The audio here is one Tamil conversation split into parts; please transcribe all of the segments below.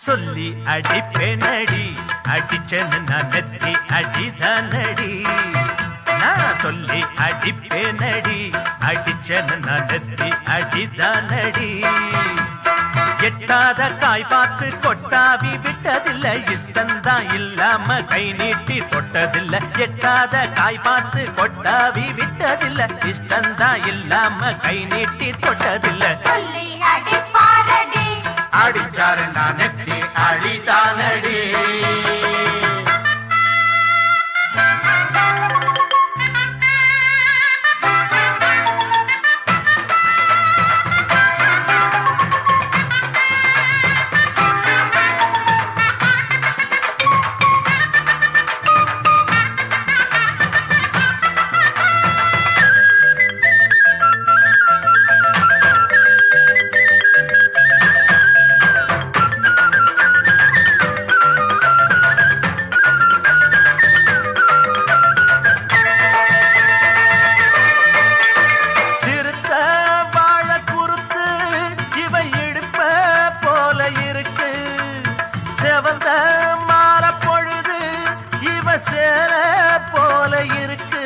சொல்லி அடிப்பேனடி அடிச்சனு நான் நெத்தி அடிதானடி நான் சொல்லி அடிப்பேனடி அடிச்சனு நான் நெத்தி அடிதானடி எட்டாத காய் பார்த்து கொட்டாவி விட்டதில்ல இஷ்டந்தான் இல்லாம கை நீட்டி தொட்டதில்ல எட்டாத காய் பார்த்து கொட்டாவி விட்டதில்ல இஷ்டந்தான் இல்லாம கை நீட்டி தொட்டதில்ல சொல்லி அடிப்பாரடி அடிச்சாரு நான் நெத்தி அடிதானடி செவந்த மாற பொழுது இவ சேர போல இருக்கு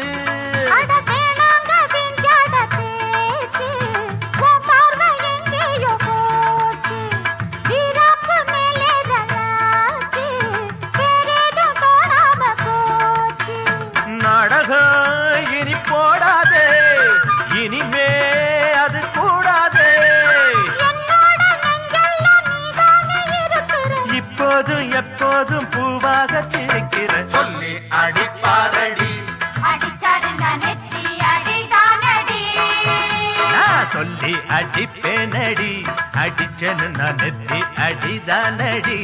நாடகம் இனி போடாதே இனிமே அது கூடாதே இப்போதும் எப்போதும் பூவாக சிரிக்கிற சொல்லி அடிப்பாரடி அடிச்சாரு நான் நெத்தி அடிதானடி நான் சொல்லி அடிப்பேனடி அடிச்சனு நான் நெத்தி அடிதானடி